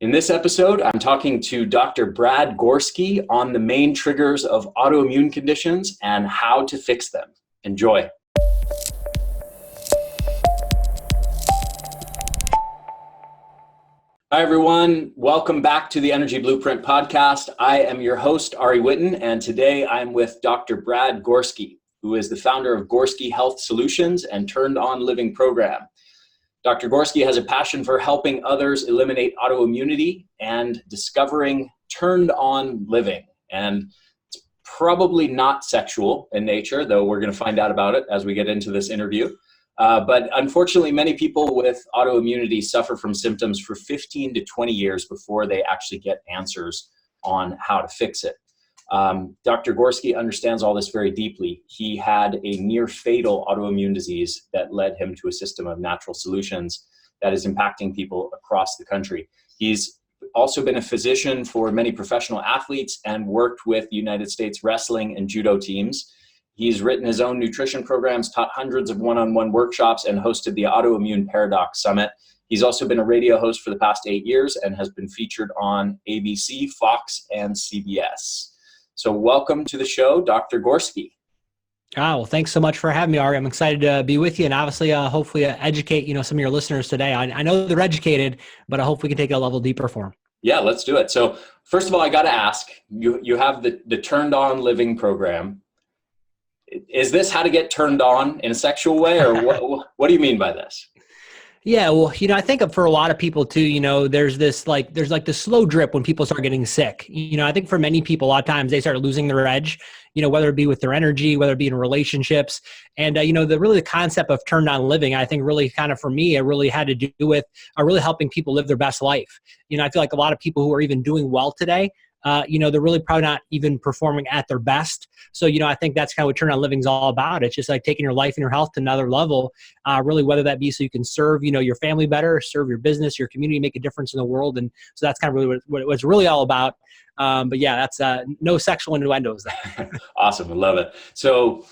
In this episode, I'm talking to Dr. Brad Gorski on the main triggers of autoimmune conditions and how to fix them. Enjoy. Hi, everyone. Welcome back to the Energy Blueprint podcast. I am your host, Ari Witten, and today I'm with Dr. Brad Gorski, who is the founder of Gorski Health Solutions and Turned On Living program. Dr. Gorski has a passion for helping others eliminate autoimmunity and discovering turned on living. And it's probably not sexual in nature, though we're going to find out about it as we get into this interview. But unfortunately, many people with autoimmunity suffer from symptoms for 15 to 20 years before they actually get answers on how to fix it. Dr. Gorski understands all this very deeply. He had a near fatal autoimmune disease that led him to a system of natural solutions that is impacting people across the country. He's also been a physician for many professional athletes and worked with United States wrestling and judo teams. He's written his own nutrition programs, taught hundreds of one-on-one workshops, and hosted the Autoimmune Paradox Summit. He's also been a radio host for the past 8 years and has been featured on ABC, Fox, and CBS. So welcome to the show, Dr. Gorski. Well, thanks so much for having me, Ari. I'm excited to be with you and obviously, hopefully educate, some of your listeners today. I know they're educated, but I hope we can take it a level deeper for them. Yeah, let's do it. So first of all, I got to ask, you have the Turned On Living program. Is this how to get turned on in a sexual way, or what do you mean by this? Yeah, well, I think for a lot of people too, there's this slow drip when people start getting sick. I think for many people, a lot of times they start losing their edge, whether it be with their energy, whether it be in relationships. And, the concept of turned on living, I think really kind of for me, it really had to do with really helping people live their best life. I feel like a lot of people who are even doing well today, they're really probably not even performing at their best. So, I think that's kind of what Turn On Living is all about. It's just like taking your life and your health to another level, really, whether that be so you can serve, your family better, serve your business, your community, make a difference in the world. And so that's kind of really what it's really all about. But yeah, that's no sexual innuendos there. Awesome. I love it. So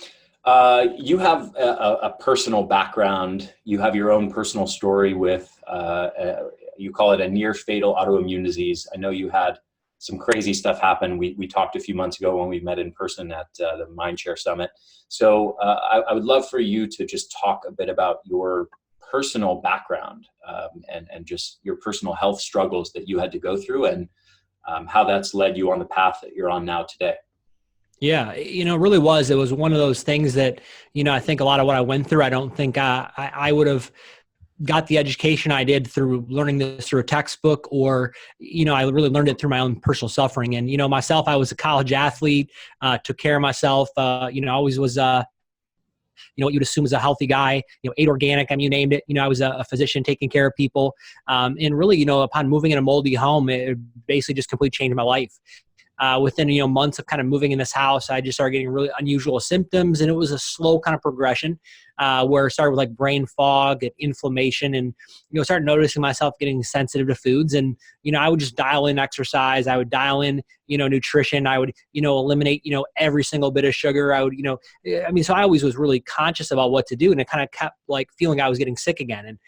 you have a personal background. You have your own personal story with, you call it a near fatal autoimmune disease. I know you had some crazy stuff happened. We talked a few months ago when we met in person at the Mindshare Summit. So I would love for you to just talk a bit about your personal background and just your personal health struggles that you had to go through and how that's led you on the path that you're on now today. Yeah, it really was. It was one of those things that, I think a lot of what I went through, I don't think I would have got the education I did through learning this through a textbook or, I really learned it through my own personal suffering. And, myself, I was a college athlete, took care of myself, always was, what you'd assume is a healthy guy, ate organic, you named it. I was a physician taking care of people. And really, upon moving in a moldy home, it basically just completely changed my life. Within, months of kind of moving in this house, I just started getting really unusual symptoms, and it was a slow kind of progression where it started with like brain fog and inflammation and, started noticing myself getting sensitive to foods. And, I would just dial in exercise. I would dial in, nutrition. I would, eliminate, every single bit of sugar. I would, so I always was really conscious about what to do. And it kind of kept like feeling I was getting sick again. And,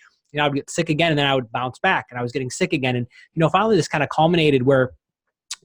I would get sick again and then I would bounce back and I was getting sick again. And, finally this kind of culminated where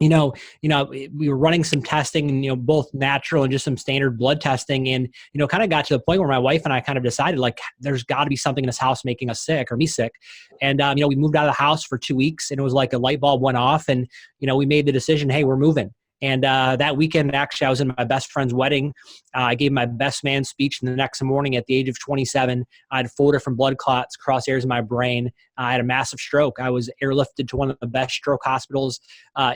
we were running some testing and, both natural and just some standard blood testing. And, kind of got to the point where my wife and I kind of decided like, there's got to be something in this house making us sick or me sick. And, we moved out of the house for 2 weeks and it was like a light bulb went off and, we made the decision, hey, we're moving. And that weekend, actually, I was in my best friend's wedding. I gave my best man speech. And the next morning, at the age of 27, I had 4 different blood clots cross areas in my brain. I had a massive stroke. I was airlifted to one of the best stroke hospitals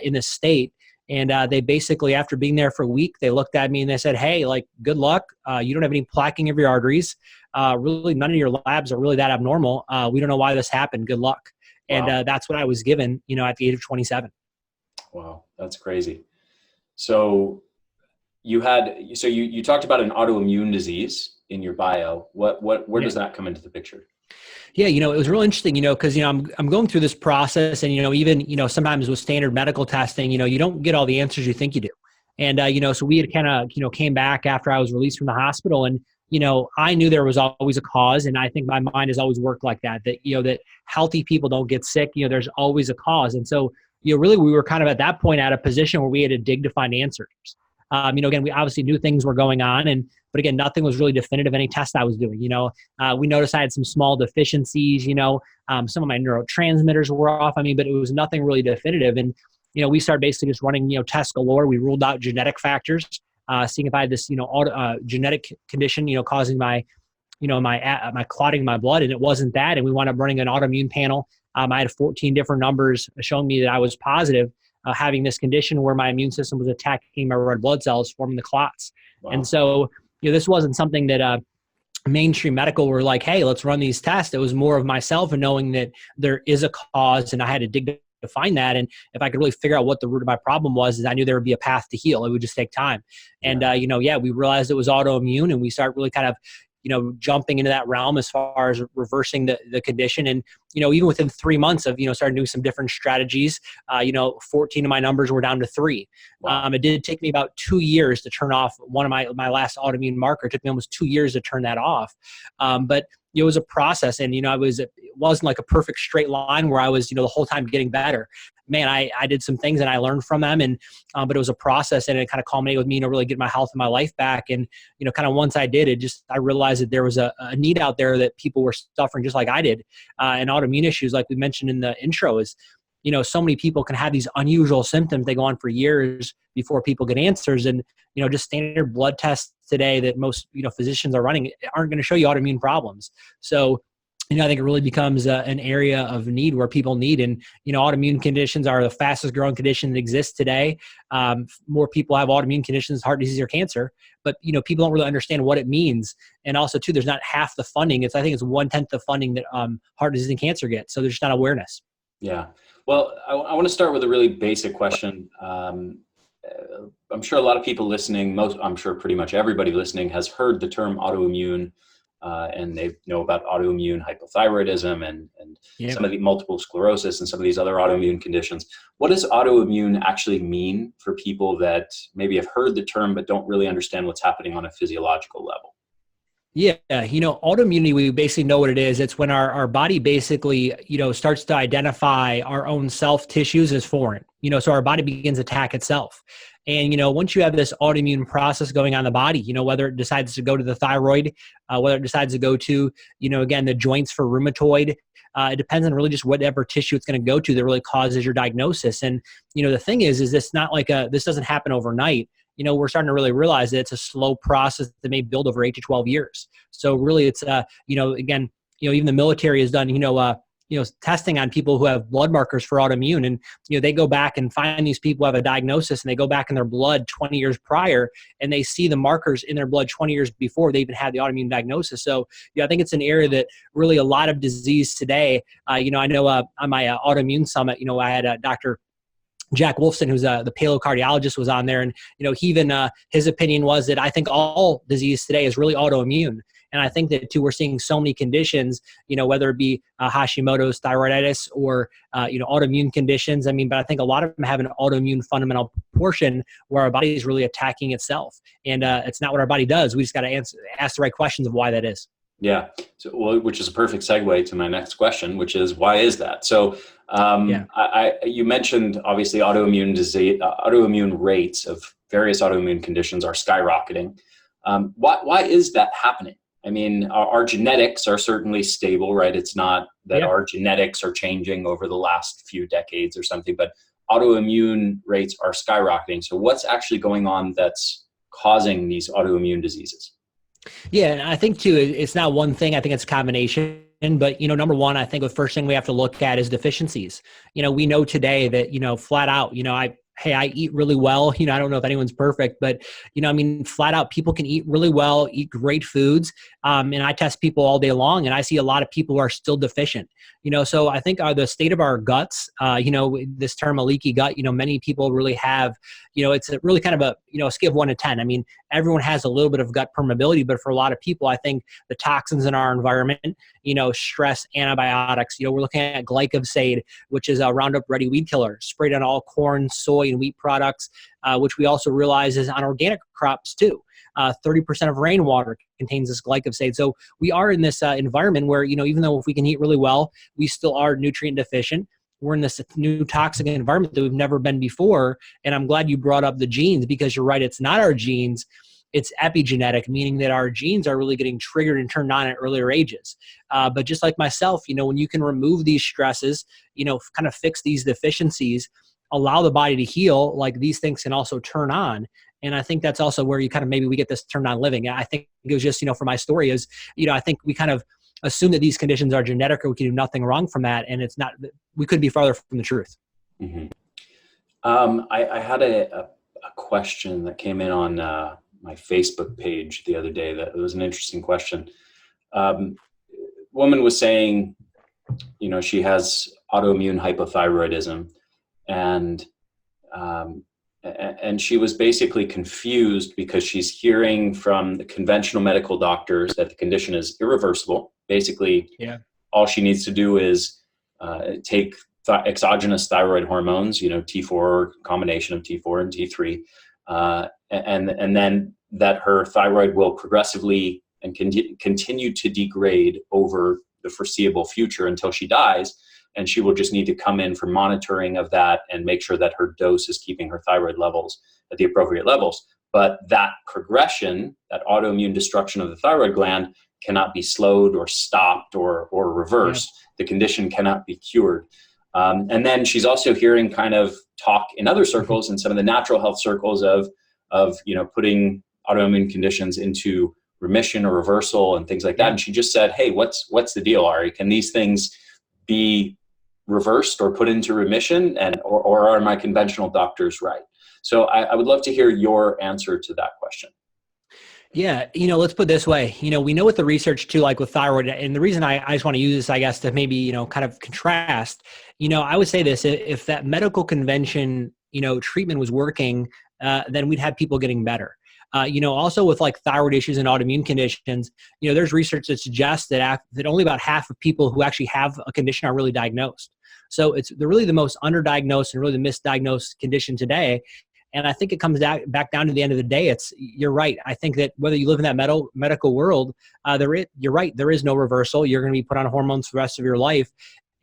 in the state. And they basically, after being there for a week, they looked at me and they said, hey, like, good luck. You don't have any plaquing of your arteries. Really, none of your labs are really that abnormal. We don't know why this happened. Good luck. Wow. And that's what I was given, at the age of 27. Wow, that's crazy. So you talked about an autoimmune disease in your bio. Where does that come into the picture? Yeah, it was real interesting, because, I'm going through this process and, even, sometimes with standard medical testing, you don't get all the answers you think you do. And, so we had kind of, came back after I was released from the hospital and, I knew there was always a cause. And I think my mind has always worked like that, that healthy people don't get sick. There's always a cause. And so, really, we were kind of at that point at a position where we had to dig to find answers. Again, we obviously knew things were going on, but again, nothing was really definitive. Any test I was doing, we noticed I had some small deficiencies. Some of my neurotransmitters were off. But it was nothing really definitive. And we started basically just running tests galore. We ruled out genetic factors, seeing if I had this genetic condition causing my my clotting my blood, and it wasn't that. And we wound up running an autoimmune panel. I had 14 different numbers showing me that I was positive. Having this condition where my immune system was attacking my red blood cells, forming the clots. Wow. And so, this wasn't something that mainstream medical were like, hey, let's run these tests. It was more of myself and knowing that there is a cause, and I had to dig to find that. And if I could really figure out what the root of my problem was, is I knew there would be a path to heal. It would just take time. And, we realized it was autoimmune, and we started really kind of jumping into that realm as far as reversing the condition. And, even within 3 months of, starting doing some different strategies, 14 of my numbers were down to 3. Wow. It did take me about 2 years to turn off one of my last autoimmune marker. It took me almost 2 years to turn that off. But it was a process, and, it wasn't like a perfect straight line where I was, the whole time getting better. Man, I did some things and I learned from them, and but it was a process, and it kind of culminated with me, really get my health and my life back. And, kind of once I did, I realized that there was a need out there that people were suffering just like I did. And autoimmune issues, like we mentioned in the intro, is, so many people can have these unusual symptoms. They go on for years before people get answers. And, just standard blood tests today that most, physicians are running aren't going to show you autoimmune problems. So, I think it really becomes an area of need where people need. And, autoimmune conditions are the fastest growing condition that exists today. More people have autoimmune conditions, heart disease or cancer, but, people don't really understand what it means. And also too, there's not half the funding. I think it's 1/10 the funding that heart disease and cancer get. So there's just not awareness. Yeah. Well, I want to start with a really basic question. I'm sure a lot of people listening, I'm sure pretty much everybody listening has heard the term autoimmune, and they know about autoimmune hypothyroidism and some of the multiple sclerosis and some of these other autoimmune conditions. What does autoimmune actually mean for people that maybe have heard the term but don't really understand what's happening on a physiological level? Yeah. Autoimmunity, we basically know what it is. It's when our body basically, starts to identify our own self tissues as foreign, so our body begins to attack itself. And, once you have this autoimmune process going on in the body, whether it decides to go to the thyroid, whether it decides to go to, again, the joints for rheumatoid, it depends on really just whatever tissue it's going to go to that really causes your diagnosis. And, the thing is this not like this doesn't happen overnight. We're starting to really realize that it's a slow process that may build over 8 to 12 years. So really it's, again, even the military has done, testing on people who have blood markers for autoimmune. And, they go back and find these people who have a diagnosis, and they go back in their blood 20 years prior, and they see the markers in their blood 20 years before they even had the autoimmune diagnosis. So, I think it's an area that really a lot of disease today, I know on my autoimmune summit, I had Dr. Jack Wolfson, who's the paleocardiologist, was on there. And, he even, his opinion was that I think all disease today is really autoimmune. And I think that too, we're seeing so many conditions, whether it be Hashimoto's thyroiditis or, autoimmune conditions. But I think a lot of them have an autoimmune fundamental portion where our body is really attacking itself. And it's not what our body does. We just got to ask the right questions of why that is. Yeah. So, which is a perfect segue to my next question, which is, why is that? So, you mentioned obviously autoimmune disease, autoimmune rates of various autoimmune conditions are skyrocketing. Why is that happening? Our genetics are certainly stable, right? It's not that our genetics are changing over the last few decades or something, but autoimmune rates are skyrocketing. So what's actually going on that's causing these autoimmune diseases? Yeah, and I think too, it's not one thing. I think it's a combination. But, number one, I think the first thing we have to look at is deficiencies. We know today that, flat out, I eat really well. I don't know if anyone's perfect, but, flat out, people can eat really well, eat great foods. And I test people all day long, and I see a lot of people who are still deficient. So I think the state of our guts, this term a leaky gut, many people really have, it's a really kind of a scale of 1 to 10. Everyone has a little bit of gut permeability, but for a lot of people, I think the toxins in our environment, stress, antibiotics, we're looking at glyphosate, which is a Roundup Ready weed killer sprayed on all corn, soy, and wheat products. which we also realize is on organic crops too. 30% of rainwater contains this glyphosate. So we are in this environment where, even though if we can eat really well, we still are nutrient deficient. We're in this new toxic environment that we've never been before. And I'm glad you brought up the genes, because you're right, it's not our genes. It's epigenetic, meaning that our genes are really getting triggered and turned on at earlier ages. But just like myself, when you can remove these stresses, kind of fix these deficiencies, allow the body to heal, like these things can also turn on. And I think that's also where you kind of, maybe we get this turned on living. I think it was just, for my story is, I think we kind of assume that these conditions are genetic or we can do nothing wrong from that. And it's not, we couldn't be farther from the truth. Mm-hmm. I had a question that came in on my Facebook page the other day. That it was an interesting question. Woman was saying, she has autoimmune hypothyroidism, and she was basically confused because she's hearing from the conventional medical doctors that the condition is irreversible. Basically, all she needs to do is take exogenous thyroid hormones, T4, combination of T4 and T3, and then that her thyroid will progressively and continue to degrade over the foreseeable future until she dies. And she will just need to come in for monitoring of that and make sure that her dose is keeping her thyroid levels at the appropriate levels. But that progression, that autoimmune destruction of the thyroid gland, cannot be slowed or stopped or reversed. The condition cannot be cured. And then she's also hearing kind of talk in other circles, in some of the natural health circles, of putting autoimmune conditions into remission or reversal and things like that. And she just said, "Hey, what's the deal, Ari? Can these things be reversed or put into remission, or are my conventional doctors right?" So I would love to hear your answer to that question. Yeah. Let's put it this way. We know with the research too, like with thyroid, and the reason I just want to use this, I guess, to maybe, kind of contrast, I would say this: if that medical convention, treatment was working, then we'd have people getting better. Also with like thyroid issues and autoimmune conditions, there's research that suggests that only about half of people who actually have a condition are really diagnosed. So they're really the most underdiagnosed and really the misdiagnosed condition today. And I think it comes back down to the end of the day. You're right. I think that whether you live in that medical world, you're right. There is no reversal. You're going to be put on hormones for the rest of your life.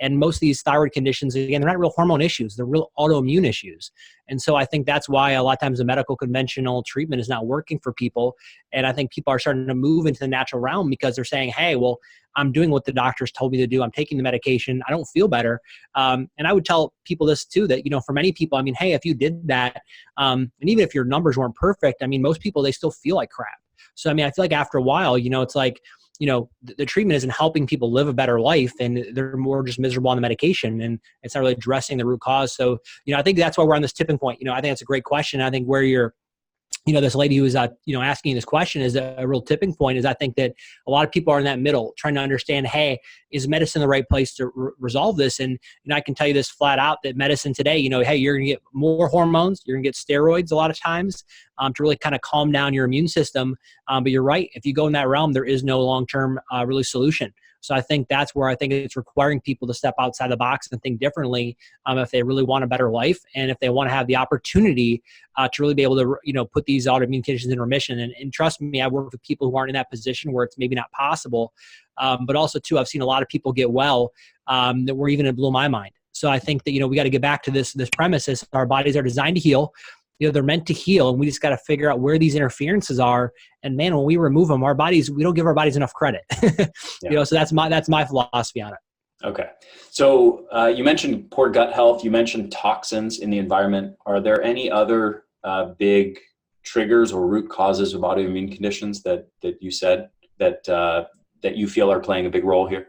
And most of these thyroid conditions, again, they're not real hormone issues. They're real autoimmune issues. And so I think that's why a lot of times the medical conventional treatment is not working for people. And I think people are starting to move into the natural realm because they're saying, hey, well, I'm doing what the doctors told me to do. I'm taking the medication. I don't feel better. And I would tell people this too, that, for many people, hey, if you did that, and even if your numbers weren't perfect, most people, they still feel like crap. So, I feel like after a while, it's like, the treatment isn't helping people live a better life, and they're more just miserable on the medication, and it's not really addressing the root cause. So, I think that's why we're on this tipping point. I think it's a great question. I think where you're, this lady who is, asking this question is a real tipping point. Is I think that a lot of people are in that middle trying to understand, hey, is medicine the right place to resolve this? And I can tell you this flat out, that medicine today, hey, you're going to get more hormones, you're going to get steroids a lot of times to really kind of calm down your immune system. But you're right. If you go in that realm, there is no long-term really solution. So I think that's where I think it's requiring people to step outside the box and think differently if they really want a better life, and if they want to have the opportunity to really be able to, put these autoimmune conditions in remission. And trust me, I work with people who aren't in that position where it's maybe not possible. But also too, I've seen a lot of people get well that were even, it blew my mind. So I think that, we got to get back to this premise is our bodies are designed to heal. They're meant to heal, and we just got to figure out where these interferences are. And man, when we remove them, we don't give our bodies enough credit. So that's my philosophy on it. Okay. So you mentioned poor gut health. You mentioned toxins in the environment. Are there any other big triggers or root causes of autoimmune conditions that you said that you feel are playing a big role here?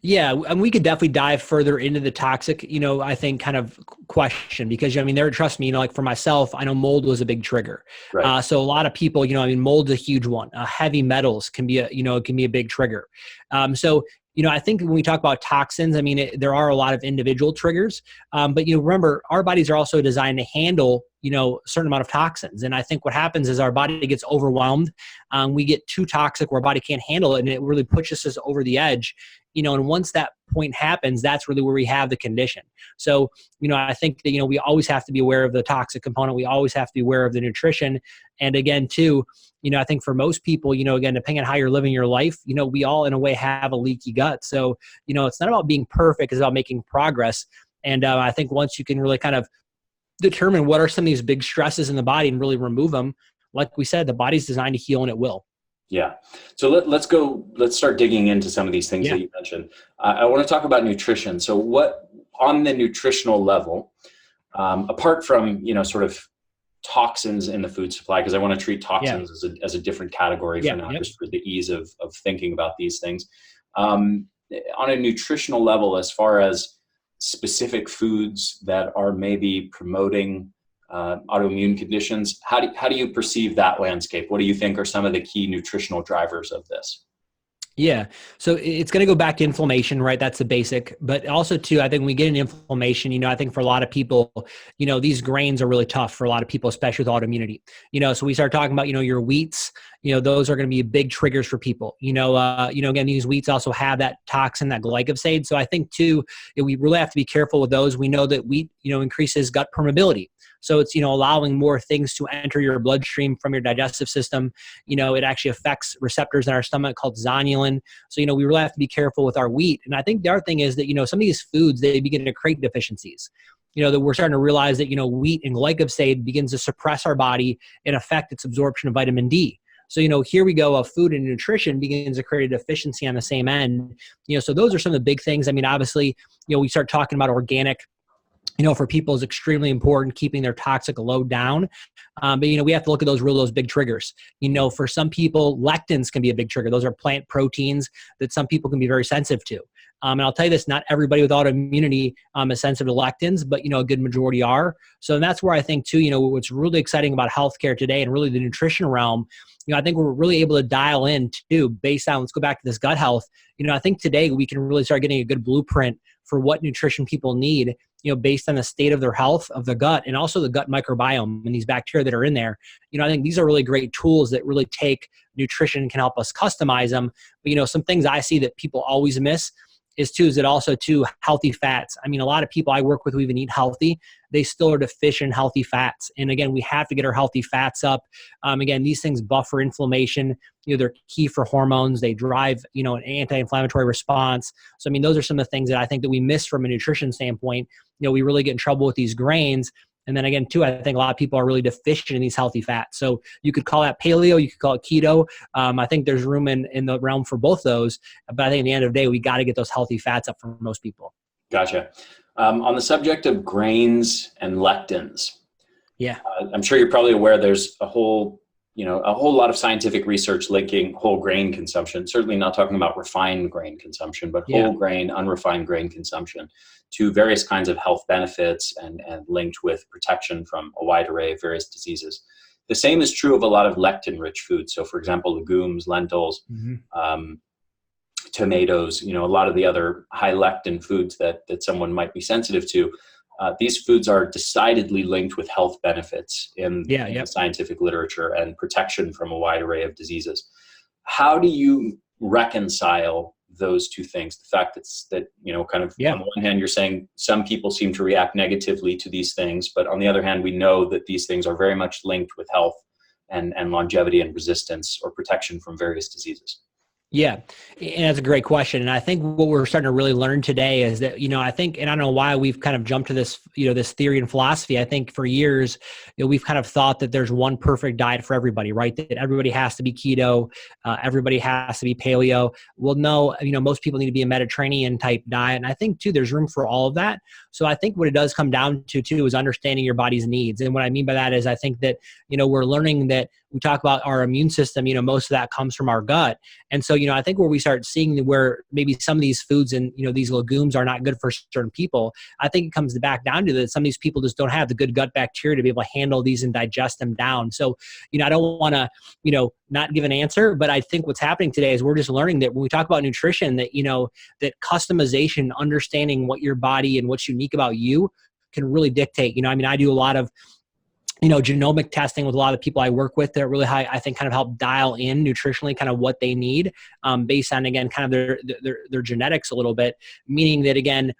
Yeah, and we could definitely dive further into the toxic, I think kind of question, because, trust me, like for myself, I know mold was a big trigger. Right. So a lot of people, mold's a huge one. Heavy metals can be a big trigger. So I think when we talk about toxins, there are a lot of individual triggers, but remember, our bodies are also designed to handle, a certain amount of toxins. And I think what happens is our body gets overwhelmed. We get too toxic where our body can't handle it, and it really pushes us over the edge. and once that point happens, that's really where we have the condition. So, I think that, we always have to be aware of the toxic component. We always have to be aware of the nutrition. And again, too, I think for most people, again, depending on how you're living your life, we all in a way have a leaky gut. So, it's not about being perfect, it's about making progress. And I think once you can really kind of determine what are some of these big stresses in the body and really remove them, like we said, the body's designed to heal and it will. Yeah. So let's start digging into some of these things that you mentioned. I want to talk about nutrition. So what, on the nutritional level, apart from, sort of toxins in the food supply, because I want to treat toxins as a different category for now, just for the ease of thinking about these things. On a nutritional level, as far as specific foods that are maybe promoting autoimmune conditions, how do you perceive that landscape? What do you think are some of the key nutritional drivers of this? Yeah. So it's going to go back to inflammation, right? That's the basic. But also too, I think when we get an inflammation, I think for a lot of people, these grains are really tough for a lot of people, especially with autoimmunity. So we start talking about, your wheats, those are going to be big triggers for people. Again, these wheats also have that toxin, that glyphosate. So I think too, we really have to be careful with those. We know that wheat, increases gut permeability. So it's, allowing more things to enter your bloodstream from your digestive system. It actually affects receptors in our stomach called zonulin. So, we really have to be careful with our wheat. And I think the other thing is that, some of these foods, they begin to create deficiencies. That we're starting to realize that, wheat and glyphosate begins to suppress our body and affect its absorption of vitamin D. So, here we go, food and nutrition begins to create a deficiency on the same end. So those are some of the big things. I mean, obviously, we start talking about organic, for people is extremely important, keeping their toxic load down. But, we have to look at those big triggers. For some people, lectins can be a big trigger. Those are plant proteins that some people can be very sensitive to. And I'll tell you this, not everybody with autoimmunity is sensitive to lectins, but, a good majority are. So that's where I think too, what's really exciting about healthcare today and really the nutrition realm, I think we're really able to dial in too, based on, let's go back to this gut health. I think today we can really start getting a good blueprint for what nutrition people need, based on the state of their health of the gut and also the gut microbiome and these bacteria that are in there. I think these are really great tools that really take nutrition and can help us customize them. But, some things I see that people always miss is it also too healthy fats. I mean, a lot of people I work with who even eat healthy, they still are deficient in healthy fats. And again, we have to get our healthy fats up. Again, these things buffer inflammation. They're key for hormones. They drive, an anti-inflammatory response. So, I mean, those are some of the things that I think that we miss from a nutrition standpoint. We really get in trouble with these grains. And then again, too, I think a lot of people are really deficient in these healthy fats. So you could call that paleo, you could call it keto. I think there's room in the realm for both those. But I think at the end of the day, we got to get those healthy fats up for most people. Gotcha. On the subject of grains and lectins, I'm sure you're probably aware there's a whole lot of scientific research linking whole grain consumption, certainly not talking about refined grain consumption, but whole grain, unrefined grain consumption to various kinds of health benefits and linked with protection from a wide array of various diseases. The same is true of a lot of lectin-rich foods. So for example, legumes, lentils, tomatoes, a lot of the other high lectin foods that someone might be sensitive to. These foods are decidedly linked with health benefits in the scientific literature and protection from a wide array of diseases. How do you reconcile those two things? The fact that on the one hand, you're saying some people seem to react negatively to these things, but on the other hand, we know that these things are very much linked with health and longevity and resistance or protection from various diseases. Yeah, and that's a great question. And I think what we're starting to really learn today is that, I think, and I don't know why we've kind of jumped to this, this theory and philosophy. I think for years, we've kind of thought that there's one perfect diet for everybody, right? That everybody has to be keto, everybody has to be paleo. Well, no, most people need to be a Mediterranean type diet. And I think too, there's room for all of that. So I think what it does come down to too is understanding your body's needs. And what I mean by that is I think that, we're learning that we talk about our immune system, most of that comes from our gut. And so, I think where we start seeing where maybe some of these foods and, these legumes are not good for certain people, I think it comes back down to that some of these people just don't have the good gut bacteria to be able to handle these and digest them down. So, I don't want to, not give an answer, but I think what's happening today is we're just learning that when we talk about nutrition, that, that customization, understanding what your body and what's unique about you can really dictate. I do a lot of genomic testing with a lot of the people I work with that really I think kind of help dial in nutritionally kind of what they need based on, again, kind of their genetics a little bit, meaning that, again,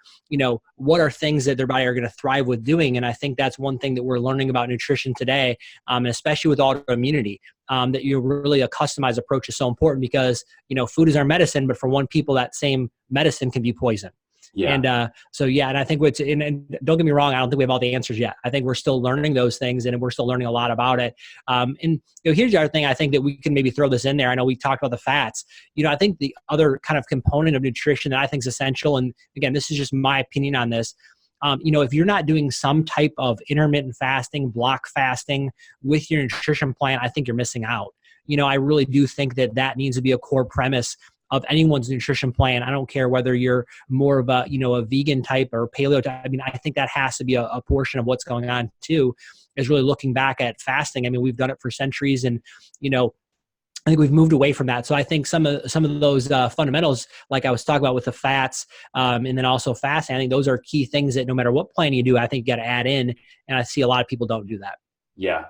what are things that their body are going to thrive with doing. And I think that's one thing that we're learning about nutrition today, and especially with autoimmunity, that really a customized approach is so important because, food is our medicine, but for one people, that same medicine can be poison. Yeah. And and I think and don't get me wrong, I don't think we have all the answers yet. I think we're still learning those things, and we're still learning a lot about it. And here's the other thing I think that we can maybe throw this in there. I know we talked about the fats. I think the other kind of component of nutrition that I think is essential, and again, this is just my opinion on this. If you're not doing some type of intermittent fasting, block fasting with your nutrition plan, I think you're missing out. I really do think that needs to be a core premise of anyone's nutrition plan. I don't care whether you're more of a vegan type or paleo type. I think that has to be a portion of what's going on too, is really looking back at fasting. We've done it for centuries, and, I think we've moved away from that. So I think some of those fundamentals, like I was talking about with the fats, and then also fasting, I think those are key things that no matter what plan you do, I think you got to add in. And I see a lot of people don't do that. Yeah.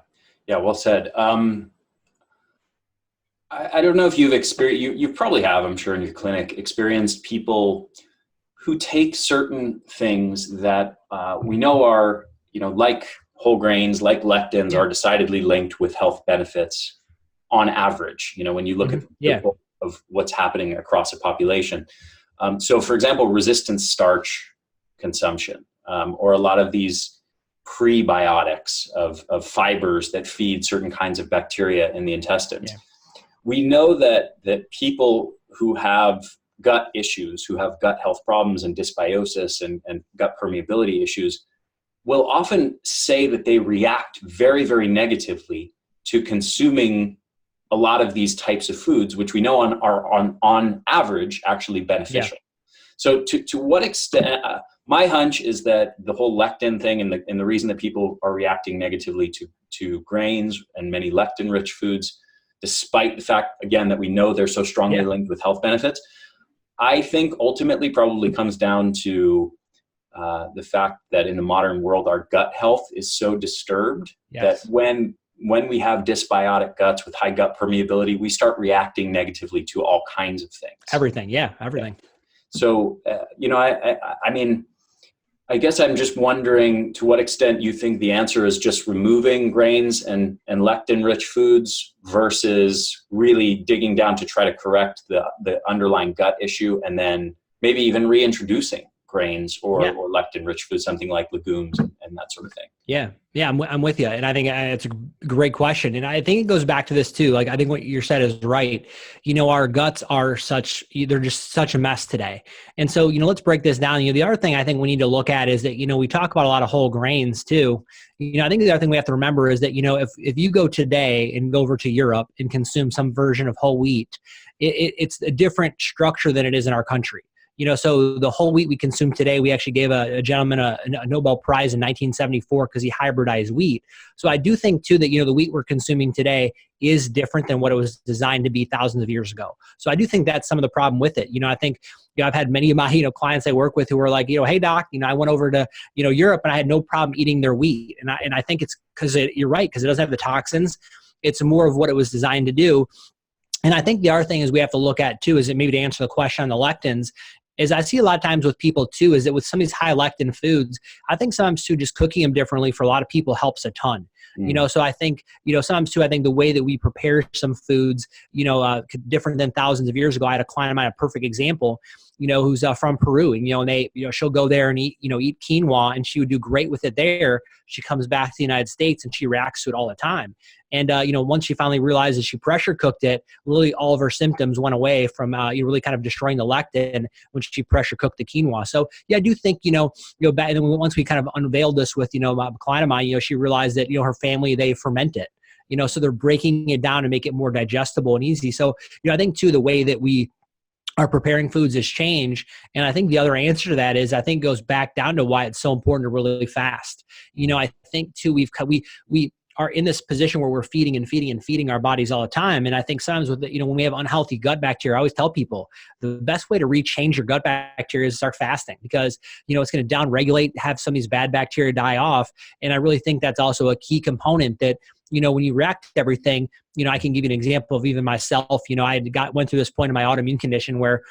Well said. I don't know if you've experienced, you probably have, I'm sure, in your clinic, experienced people who take certain things that we know are, like whole grains, like lectins, are decidedly linked with health benefits on average, when you look at the bulk of what's happening across a population. So for example, resistant starch consumption, or a lot of these prebiotics of fibers that feed certain kinds of bacteria in the intestines. Yeah. We know that people who have gut issues, who have gut health problems and dysbiosis and gut permeability issues, will often say that they react very, very negatively to consuming a lot of these types of foods, which we know are on average actually beneficial. Yeah. So to what extent, my hunch is that the whole lectin thing and the reason that people are reacting negatively to grains and many lectin-rich foods, despite the fact, again, that we know they're so strongly linked with health benefits, I think ultimately probably comes down to the fact that in the modern world, our gut health is so disturbed that when we have dysbiotic guts with high gut permeability, we start reacting negatively to all kinds of things. Everything. Yeah. So, I guess I'm just wondering to what extent you think the answer is just removing grains and lectin-rich foods versus really digging down to try to correct the underlying gut issue, and then maybe even reintroducing grains or lectin-rich foods, something like legumes and that sort of thing. Yeah, I'm with you. And I think it's a great question. And I think it goes back to this too. Like, I think what you said is right. Our guts are they're just such a mess today. And so, let's break this down. The other thing I think we need to look at is that, we talk about a lot of whole grains too. I think the other thing we have to remember is that, if you go today and go over to Europe and consume some version of whole wheat, it's a different structure than it is in our country. So the whole wheat we consume today, we actually gave a gentleman a Nobel Prize in 1974 because he hybridized wheat. So I do think too that, the wheat we're consuming today is different than what it was designed to be thousands of years ago. So I do think that's some of the problem with it. I think, I've had many of my, clients I work with who are like, hey doc, I went over to, Europe and I had no problem eating their wheat. And I think it's because you're right, because it doesn't have the toxins. It's more of what it was designed to do. And I think the other thing is we have to look at too, is that maybe to answer the question on the lectins, is I see a lot of times with people too, is that with some of these high lectin foods, I think sometimes too, just cooking them differently for a lot of people helps a ton. So I think, sometimes too, I think the way that we prepare some foods, different than thousands of years ago. I had a client of mine, a perfect example, who's from Peru, and, they, she'll go there and eat quinoa, and she would do great with it there. She comes back to the United States and she reacts to it all the time. And, once she finally realized that she pressure cooked it, really all of her symptoms went away from, really kind of destroying the lectin when she pressure cooked the quinoa. So yeah, I do think, back, and then once we kind of unveiled this with, my client of mine, she realized that, her family, they ferment it, so they're breaking it down to make it more digestible and easy. So, I think too, the way that we are preparing foods has changed. And I think the other answer to that is, I think goes back down to why it's so important to really fast. I think too, are in this position where we're feeding and feeding and feeding our bodies all the time. And I think sometimes with the, when we have unhealthy gut bacteria, I always tell people the best way to rechange your gut bacteria is to start fasting, because, it's going to downregulate, have some of these bad bacteria die off. And I really think that's also a key component that, when you react to everything, I can give you an example of even myself. I went through this point in my autoimmune condition where,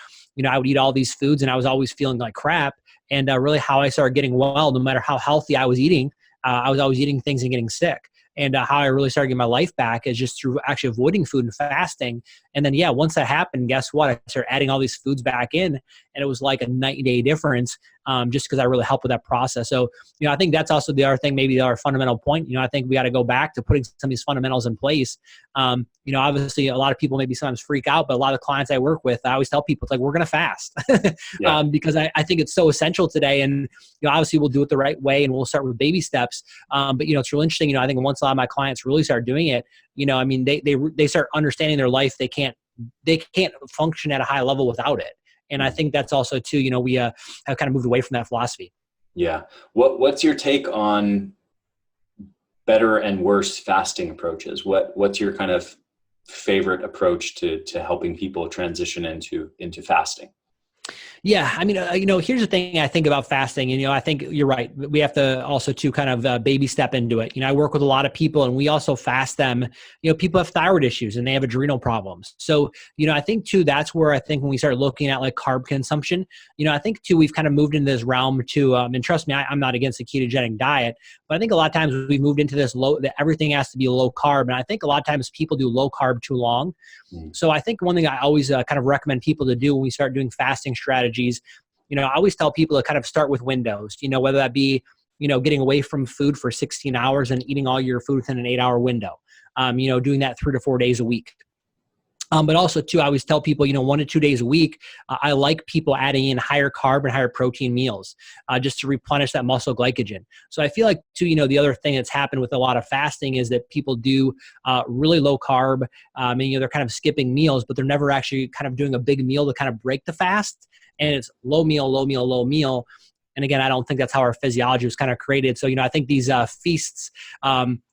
I would eat all these foods and I was always feeling like crap. And really how I started getting well, no matter how healthy I was eating, I was always eating things and getting sick. And how I really started getting my life back is just through actually avoiding food and fasting. And then, once that happened, guess what? I started adding all these foods back in, and it was like a night and day difference, just because I really helped with that process. So, I think that's also the other thing, maybe our fundamental point. I think we got to go back to putting some of these fundamentals in place. Obviously a lot of people maybe sometimes freak out, but a lot of clients I work with, I always tell people it's like, we're going to fast because I think it's so essential today. And, obviously we'll do it the right way and we'll start with baby steps. But, it's really interesting. I think once a lot of my clients really start doing it, they start understanding their life. They can't function at a high level without it. And I think that's also too, we have kind of moved away from that philosophy. Yeah. What's your take on better and worse fasting approaches? What's your kind of favorite approach to helping people transition into fasting? Yeah. Here's the thing I think about fasting, and, I think you're right. We have to also to kind of baby step into it. I work with a lot of people and we also fast them. People have thyroid issues and they have adrenal problems. So, I think too, that's where I think when we start looking at like carb consumption, I think too, we've kind of moved into this realm too. And trust me, I'm not against a ketogenic diet, but I think a lot of times we've moved into this that everything has to be low carb. And I think a lot of times people do low carb too long. So I think one thing I always kind of recommend people to do when we start doing fasting strategies, I always tell people to kind of start with windows, whether that be, getting away from food for 16 hours and eating all your food within an 8-hour window, doing that 3 to 4 days a week. But also too, I always tell people, 1 to 2 days a week, I like people adding in higher carb and higher protein meals just to replenish that muscle glycogen. So I feel like too, the other thing that's happened with a lot of fasting is that people do really low carb and, they're kind of skipping meals, but they're never actually kind of doing a big meal to kind of break the fast. And it's low meal, low meal, low meal. And again, I don't think that's how our physiology was kind of created. So, I think these feasts,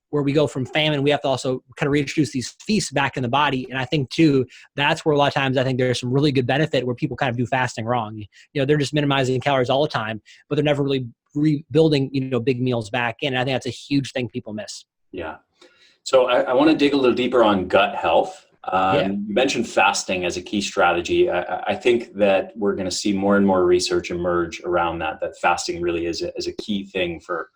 where we go from famine, we have to also kind of reintroduce these feasts back in the body. And I think too, that's where a lot of times I think there's some really good benefit where people kind of do fasting wrong. They're just minimizing calories all the time, but they're never really rebuilding, big meals back in. And I think that's a huge thing people miss. Yeah. So I want to dig a little deeper on gut health. Yeah. You mentioned fasting as a key strategy. I think that we're going to see more and more research emerge around that fasting really is a key thing for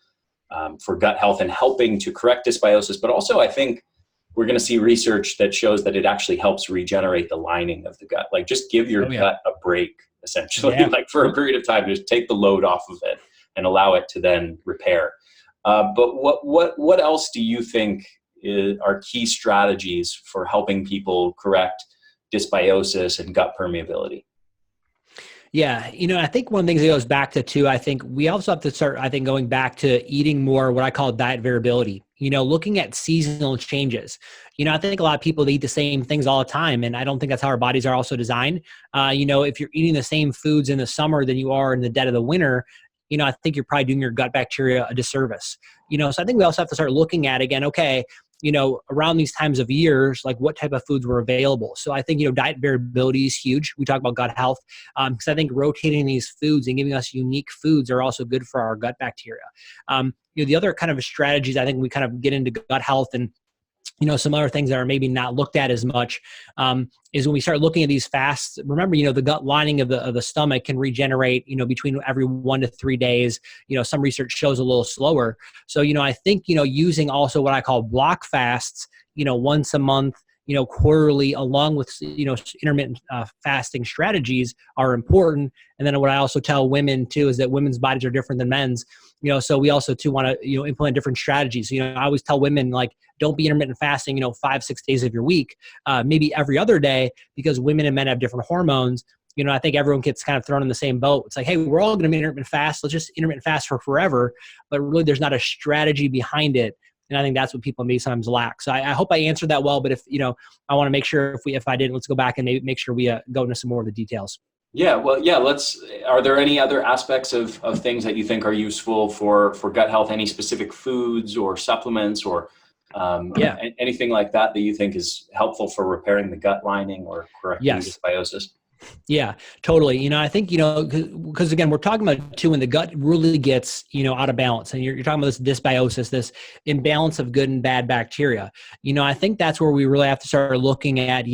gut health and helping to correct dysbiosis. But also I think we're going to see research that shows that it actually helps regenerate the lining of the gut. Like just give your gut a break, essentially, like for a period of time, just take the load off of it and allow it to then repair. But what else do you think are key strategies for helping people correct dysbiosis and gut permeability? Yeah. I think one of the things that goes back to too, I think we also have to start, going back to eating more what I call diet variability, looking at seasonal changes. I think a lot of people eat the same things all the time. And I don't think that's how our bodies are also designed. If you're eating the same foods in the summer than you are in the dead of the winter, I think you're probably doing your gut bacteria a disservice. So I think we also have to start looking at, again, okay, around these times of years, like what type of foods were available. So I think, diet variability is huge. We talk about gut health because I think rotating these foods and giving us unique foods are also good for our gut bacteria. The other kind of strategies, I think we kind of get into gut health and, some other things that are maybe not looked at as much is when we start looking at these fasts. Remember, the gut lining of the stomach can regenerate, between every 1 to 3 days. Some research shows a little slower. So, I think, using also what I call block fasts, once a month, quarterly, along with, intermittent fasting strategies are important. And then what I also tell women too, is that women's bodies are different than men's, so we also too want to, implement different strategies. I always tell women, like, don't be intermittent fasting, 5-6 days of your week, maybe every other day, because women and men have different hormones. I think everyone gets kind of thrown in the same boat. It's like, hey, we're all going to be intermittent fast. Let's just intermittent fast for forever. But really there's not a strategy behind it. And I think that's what people may sometimes lack. So I hope I answered that well, but if, I want to make sure if I didn't, let's go back and maybe make sure we go into some more of the details. Yeah, well, yeah, are there any other aspects of things that you think are useful for gut health? Any specific foods or supplements or Yeah. Anything like that you think is helpful for repairing the gut lining or correcting Yes. dysbiosis? Yeah, totally. I think, because again, we're talking about too, when the gut really gets, out of balance, and you're talking about this dysbiosis, this imbalance of good and bad bacteria. I think that's where we really have to start looking at,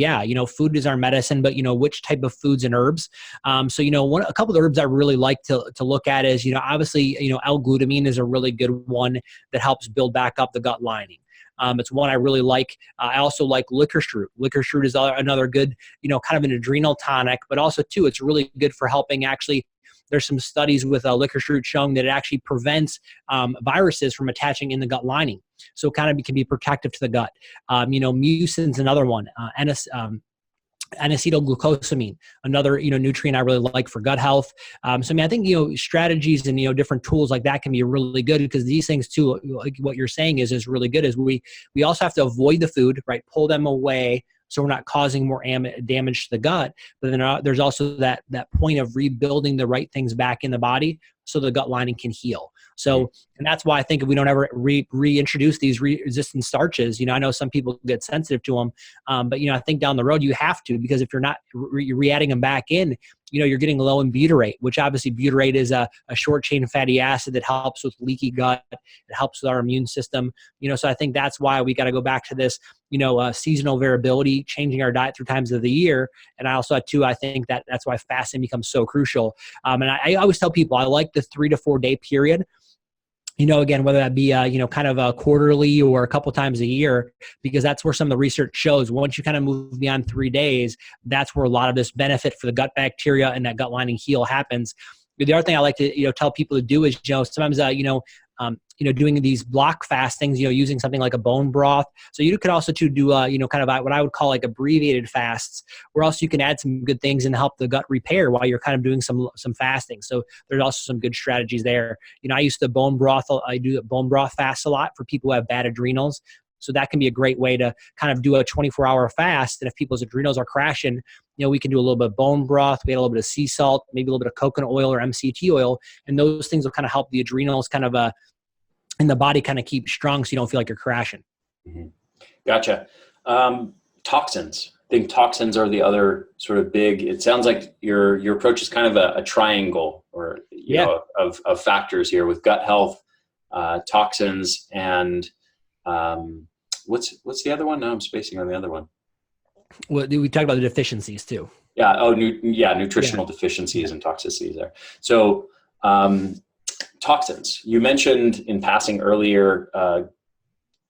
food is our medicine, but, which type of foods and herbs. So, a couple of herbs I really like to look at is, obviously, L-glutamine is a really good one that helps build back up the gut lining. It's one I really like. I also like licorice root. Licorice root is another good, kind of an adrenal tonic, but also too, it's really good for helping actually. There's some studies with licorice root showing that it actually prevents viruses from attaching in the gut lining. So it kind of can be protective to the gut. Mucin's another one. N-acetylglucosamine, another nutrient I really like for gut health. I think strategies and different tools like that can be really good, because these things too, like what you're saying is really good. Is we also have to avoid the food, right? Pull them away so we're not causing more damage to the gut. But then there's also that point of rebuilding the right things back in the body so the gut lining can heal. So, and that's why I think if we don't ever reintroduce these resistant starches, I know some people get sensitive to them, but I think down the road you have to, because if you're not re-adding them back in, you're getting low in butyrate, which obviously butyrate is a short chain fatty acid that helps with leaky gut. It helps with our immune system. So I think that's why we got to go back to this, seasonal variability, changing our diet through times of the year. And I also too, I think that's why fasting becomes so crucial. And I always tell people I like the 3 to 4 day period. Again, whether that be, kind of a quarterly or a couple times a year, because that's where some of the research shows once you kind of move beyond 3 days, that's where a lot of this benefit for the gut bacteria and that gut lining heal happens. The other thing I like to, tell people to do is, sometimes, doing these block fastings, using something like a bone broth. So you could also do, kind of what I would call like abbreviated fasts, where also you can add some good things and help the gut repair while you're kind of doing some fasting. So there's also some good strategies there. I used to I do bone broth fast a lot for people who have bad adrenals. So that can be a great way to kind of do a 24-hour fast. And if people's adrenals are crashing, we can do a little bit of bone broth, we add a little bit of sea salt, maybe a little bit of coconut oil or MCT oil. And those things will kind of help the adrenals kind of, and the body kind of keep strong so you don't feel like you're crashing. Mm-hmm. Gotcha. Toxins. I think toxins are the other sort of big, it sounds like your approach is kind of a triangle or, of factors here with gut health, toxins, and what's the other one? Now I'm spacing on the other one. Well, we talked about the deficiencies too. Yeah. Nutritional deficiencies and toxicities there. So, toxins. You mentioned in passing earlier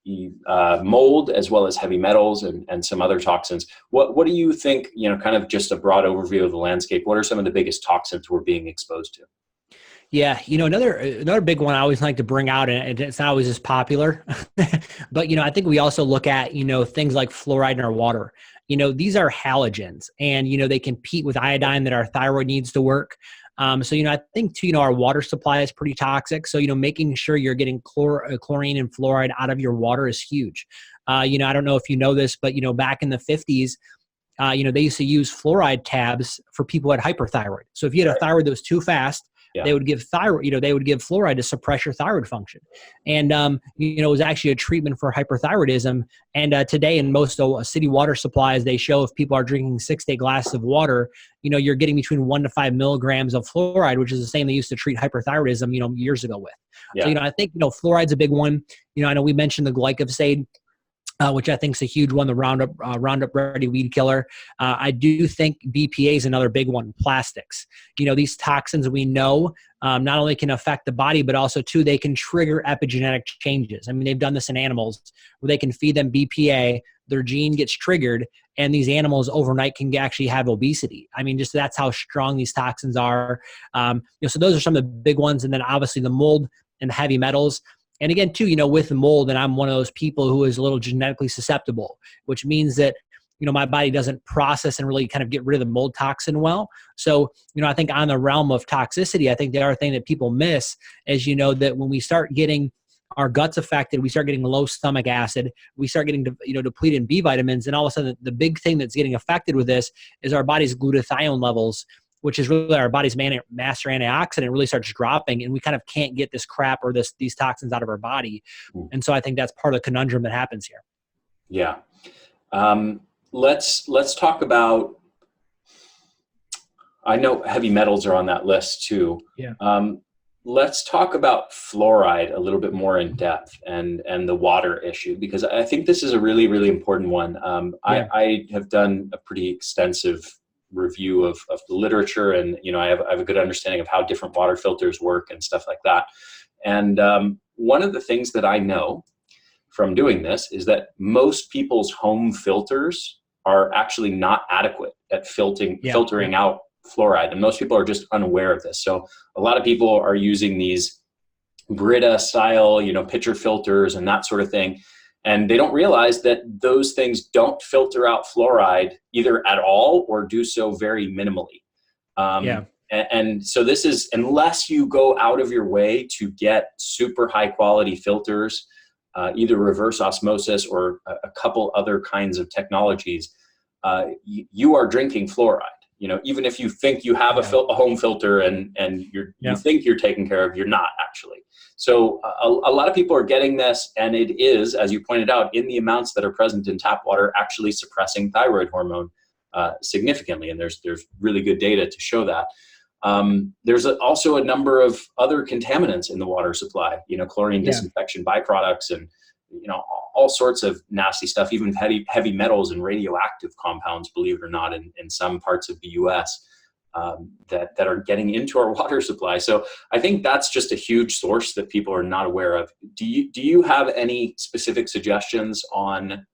mold as well as heavy metals and some other toxins. What do you think, kind of just a broad overview of the landscape, what are some of the biggest toxins we're being exposed to? Yeah, another big one I always like to bring out, and it's not always as popular, but I think we also look at things like fluoride in our water. These are halogens, and they compete with iodine that our thyroid needs to work. So I think too, our water supply is pretty toxic. So making sure you're getting chlorine and fluoride out of your water is huge. I don't know if you know this, but back in the 50s, they used to use fluoride tabs for people who had hyperthyroid. So if you had a thyroid that was too fast, they would give they would give fluoride to suppress your thyroid function. And, it was actually a treatment for hyperthyroidism. And today in most city water supplies, they show if people are drinking 6 to 8 glasses of water, you're getting between 1 to 5 milligrams of fluoride, which is the same they used to treat hyperthyroidism, years ago with. Yeah. So, I think, fluoride's a big one. I know we mentioned the glyphosate, which I think is a huge one, the Roundup Ready weed killer. I do think BPA is another big one, plastics. These toxins we know not only can affect the body, but also too, they can trigger epigenetic changes. I mean, they've done this in animals where they can feed them BPA, their gene gets triggered, and these animals overnight can actually have obesity. I mean, just that's how strong these toxins are. So those are some of the big ones. And then obviously the mold and the heavy metals. And again, too, with mold, and I'm one of those people who is a little genetically susceptible, which means that, my body doesn't process and really kind of get rid of the mold toxin well. So, I think on the realm of toxicity, I think the other thing that people miss is, that when we start getting our guts affected, we start getting low stomach acid, we start getting, depleted in B vitamins. And all of a sudden, the big thing that's getting affected with this is our body's glutathione levels. which is really our body's master antioxidant, really starts dropping, and we kind of can't get this crap or these toxins out of our body. And so I think that's part of the conundrum that happens here. Yeah. Let's talk about, I know heavy metals are on that list too. Yeah. Let's talk about fluoride a little bit more in depth and the water issue, because I think this is a really, really important one. I have done a pretty extensive review of the literature, and I have a good understanding of how different water filters work and stuff like that. And one of the things that I know from doing this is that most people's home filters are actually not adequate at filtering out fluoride, and most people are just unaware of this. So a lot of people are using these Brita style, pitcher filters and that sort of thing, and they don't realize that those things don't filter out fluoride either at all or do so very minimally. And so this is, unless you go out of your way to get super high quality filters, either reverse osmosis or a couple other kinds of technologies, you are drinking fluoride. Even if you think you have a home filter and you think you're taken care of, you're not actually. So a lot of people are getting this, and it is, as you pointed out, in the amounts that are present in tap water, actually suppressing thyroid hormone significantly. And there's really good data to show that. There's also a number of other contaminants in the water supply, chlorine disinfection byproducts, and all sorts of nasty stuff, even heavy metals and radioactive compounds, believe it or not, in some parts of the US that are getting into our water supply. So I think that's just a huge source that people are not aware of. Do you have any specific suggestions on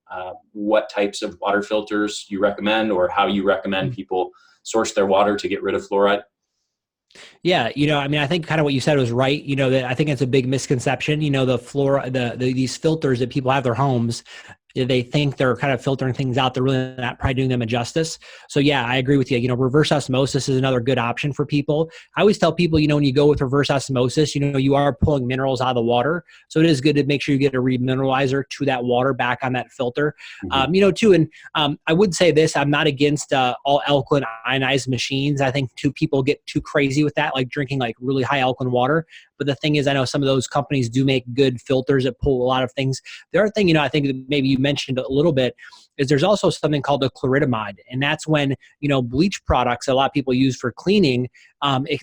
what types of water filters you recommend, or how you recommend people source their water to get rid of fluoride? Yeah, I think kind of what you said was right. That I think it's a big misconception. These filters that people have their homes, they think they're kind of filtering things out. They're really not probably doing them a justice. So yeah, I agree with you. Reverse osmosis is another good option for people. I always tell people, when you go with reverse osmosis, you are pulling minerals out of the water. So it is good to make sure you get a remineralizer to that water back on that filter. Too. And I would say this, I'm not against all alkaline ionized machines. I think people get too crazy with that, like drinking like really high alkaline water. But the thing is, I know some of those companies do make good filters that pull a lot of things. The other thing, I think that maybe you mentioned a little bit, is there's also something called a chloridamide. And that's when, bleach products that a lot of people use for cleaning,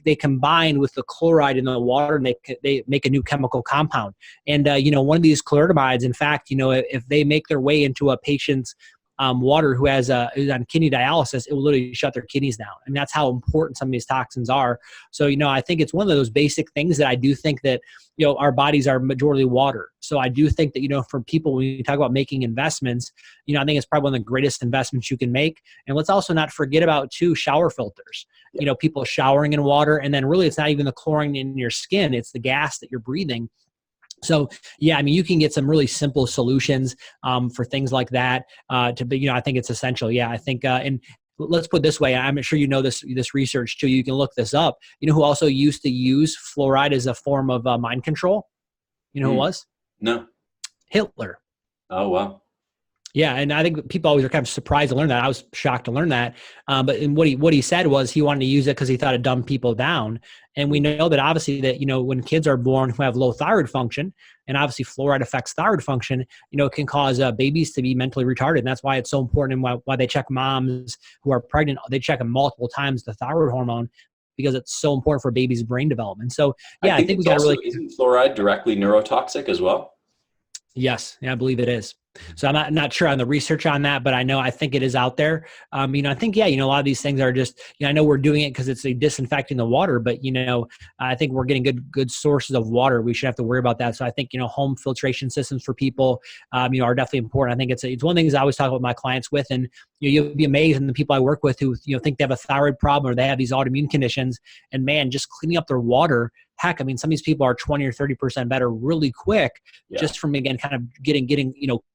they combine with the chloride in the water, and they make a new chemical compound. And, one of these chloridamides, in fact, if they make their way into a patient's water who is on kidney dialysis, it will literally shut their kidneys down. And that's how important some of these toxins are. So, I think it's one of those basic things that I do think that, our bodies are majority water. So I do think that, for people, when you talk about making investments, I think it's probably one of the greatest investments you can make. And let's also not forget about shower filters. People showering in water, and then really it's not even the chlorine in your skin, it's the gas that you're breathing. So yeah, you can get some really simple solutions for things like that. I think it's essential. Yeah, I think, and let's put it this way. I'm sure this research too. You can look this up. Who also used to use fluoride as a form of mind control? Who it was? No. Hitler. Oh wow. Yeah, and I think people always are kind of surprised to learn that. I was shocked to learn that. But what he said was he wanted to use it because he thought it dumbed people down. And we know that obviously that, when kids are born who have low thyroid function, and obviously fluoride affects thyroid function, it can cause babies to be mentally retarded. And that's why it's so important, and why they check moms who are pregnant. They check them multiple times, the thyroid hormone, because it's so important for baby's brain development. So yeah, I think we got to really. Isn't fluoride directly neurotoxic as well? Yes, yeah, I believe it is. So I'm not sure on the research on that, but I think it is out there. I think, a lot of these things are just, I know we're doing it because it's disinfecting the water, but, I think we're getting good sources of water. We should have to worry about that. So I think, home filtration systems for people, are definitely important. I think it's one of the things I always talk about my clients with, and you'll be amazed in the people I work with who, think they have a thyroid problem or they have these autoimmune conditions, and man, just cleaning up their water. Heck, some of these people are 20 or 30% better really quick, just from, again, kind of getting,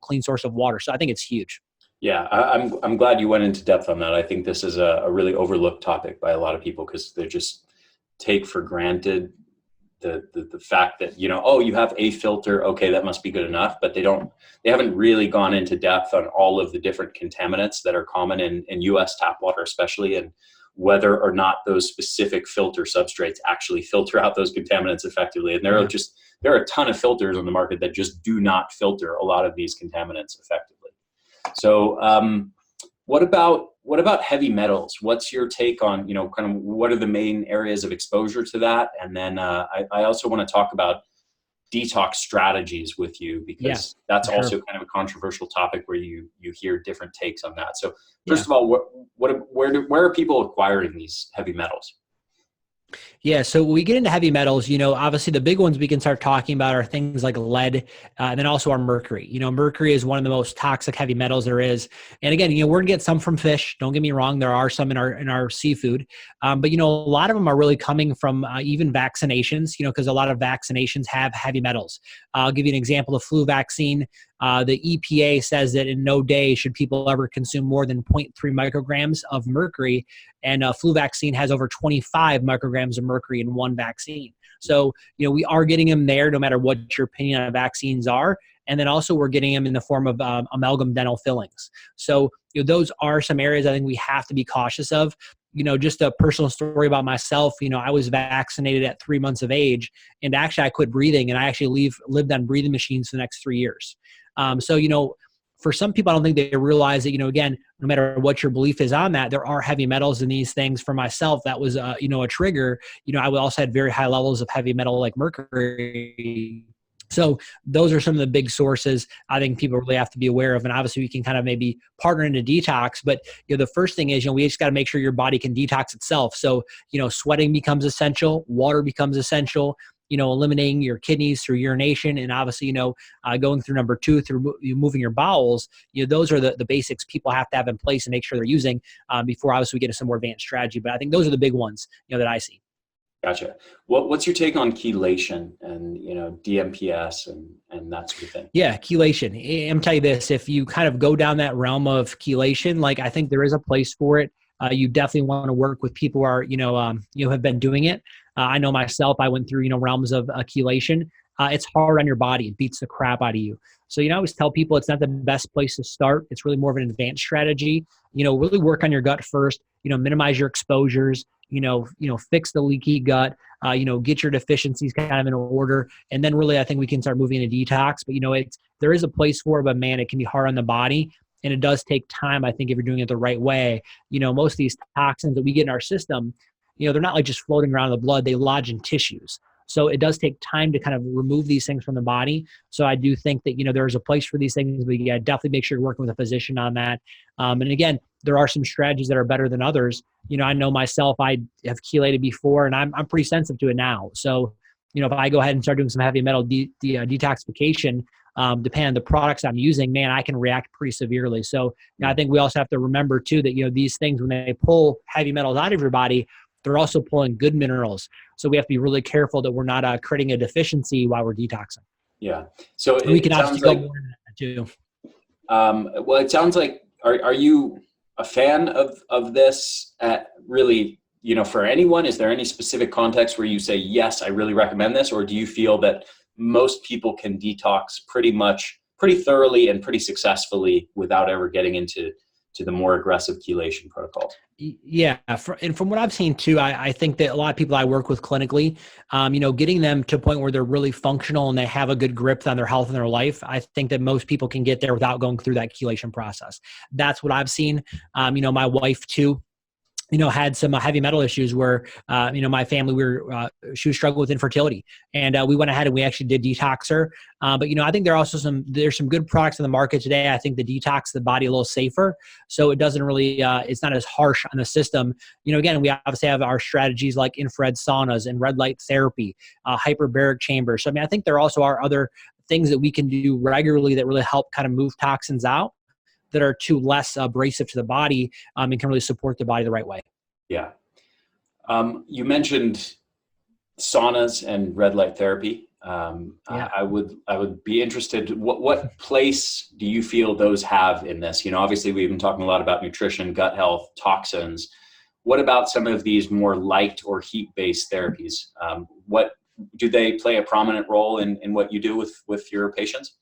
clean source of water. So I think it's huge. Yeah, I'm glad you went into depth on that. I think this is a really overlooked topic by a lot of people, because they just take for granted the fact that, you have a filter, okay, that must be good enough, but they haven't really gone into depth on all of the different contaminants that are common in US tap water, especially. And whether or not those specific filter substrates actually filter out those contaminants effectively. And there are a ton of filters on the market that just do not filter a lot of these contaminants effectively. So what about heavy metals? What's your take on, kind of what are the main areas of exposure to that? And then I also want to talk about detox strategies with you, because that's also kind of a controversial topic where you hear different takes on that. So first of all, where are people acquiring these heavy metals? Yeah. So when we get into heavy metals, obviously the big ones we can start talking about are things like lead, and then also our mercury. Mercury is one of the most toxic heavy metals there is. And again, we're gonna get some from fish. Don't get me wrong. There are some in our seafood. But a lot of them are really coming from even vaccinations, because a lot of vaccinations have heavy metals. I'll give you an example. The flu vaccine, the EPA says that in no day should people ever consume more than 0.3 micrograms of mercury. And a flu vaccine has over 25 micrograms of mercury in one vaccine. So, we are getting them there no matter what your opinion on vaccines are. And then also we're getting them in the form of amalgam dental fillings. So, those are some areas I think we have to be cautious of. Just a personal story about myself, I was vaccinated at 3 months of age, and actually I quit breathing, and I actually lived on breathing machines for the next 3 years. So, for some people, I don't think they realize that, again, no matter what your belief is on that, there are heavy metals in these things. For myself, that was, a trigger. I also had very high levels of heavy metal like mercury. So those are some of the big sources I think people really have to be aware of. And obviously we can kind of maybe partner into detox, but the first thing is, we just got to make sure your body can detox itself. So, sweating becomes essential, water becomes essential, eliminating your kidneys through urination, and obviously, going through number 2 through moving your bowels. Those are the basics people have to have in place and make sure they're using before obviously we get into some more advanced strategy. But I think those are the big ones, that I see. Gotcha. What's your take on chelation and, DMPS and that sort of thing? Yeah, chelation. I'm telling you this, if you kind of go down that realm of chelation, like I think there is a place for it. You definitely want to work with people who are, have been doing it. I know myself, I went through, realms of chelation. It's hard on your body. It beats the crap out of you. So, I always tell people it's not the best place to start. It's really more of an advanced strategy. Really work on your gut first, minimize your exposures, fix the leaky gut, get your deficiencies kind of in order. And then really, I think we can start moving into detox. But, there is a place for it, but man, it can be hard on the body. And it does take time, I think, if you're doing it the right way. Most of these toxins that we get in our system, they're not like just floating around in the blood. They lodge in tissues. So it does take time to kind of remove these things from the body. So I do think that, there's a place for these things, but you definitely make sure you're working with a physician on that. And again, there are some strategies that are better than others. I know myself, I have chelated before, and I'm pretty sensitive to it now. So, if I go ahead and start doing some heavy metal detoxification, depending on the products I'm using, man, I can react pretty severely. So I think we also have to remember too that, these things, when they pull heavy metals out of your body, they're also pulling good minerals. So we have to be really careful that we're not creating a deficiency while we're detoxing. Yeah. So we can obviously go more into that too. Well, it sounds like, are you a fan of this really, for anyone? Is there any specific context where you say, yes, I really recommend this? Or do you feel that most people can detox pretty thoroughly and pretty successfully without ever getting into the more aggressive chelation protocols? Yeah. And from what I've seen too, I think that a lot of people I work with clinically, getting them to a point where they're really functional and they have a good grip on their health and their life, I think that most people can get there without going through that chelation process. That's what I've seen. My wife too, had some heavy metal issues where, my family, she was struggling with infertility, and we went ahead and we actually did detox her. But, I think there's some good products in the market today. I think the detox the body a little safer. So it doesn't really, it's not as harsh on the system. Again, we obviously have our strategies like infrared saunas and red light therapy, hyperbaric chambers. So, I think there also are other things that we can do regularly that really help kind of move toxins out, that are too less abrasive to the body, and can really support the body the right way. Yeah. You mentioned saunas and red light therapy. I would be interested. What place do you feel those have in this? Obviously we've been talking a lot about nutrition, gut health, toxins. What about some of these more light or heat-based therapies? What do they play a prominent role in what you do with your patients?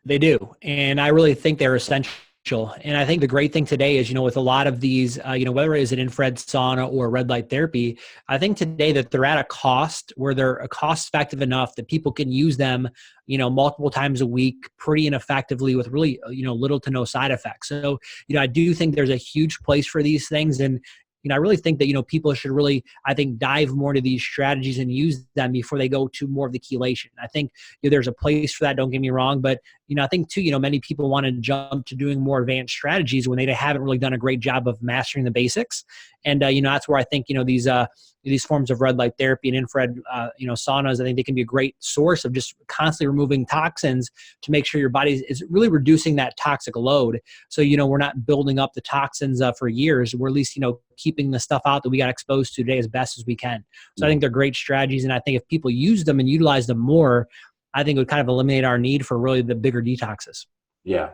They do. And I really think they're essential. And I think the great thing today is, with a lot of these, whether it is an infrared sauna or red light therapy, I think today that they're at a cost where they're cost effective enough that people can use them, multiple times a week pretty ineffectively with really, little to no side effects. So, I do think there's a huge place for these things. And, I really think that, people should really, I think, dive more into these strategies and use them before they go to more of the chelation. I think there's a place for that, don't get me wrong. But, I think too, many people want to jump to doing more advanced strategies when they haven't really done a great job of mastering the basics. And, that's where I think, these forms of red light therapy and infrared, saunas, I think they can be a great source of just constantly removing toxins to make sure your body is really reducing that toxic load. So, we're not building up the toxins for years. We're at least, keeping the stuff out that we got exposed to today as best as we can. So I think they're great strategies. And I think if people use them and utilize them more, I think it would kind of eliminate our need for really the bigger detoxes. Yeah.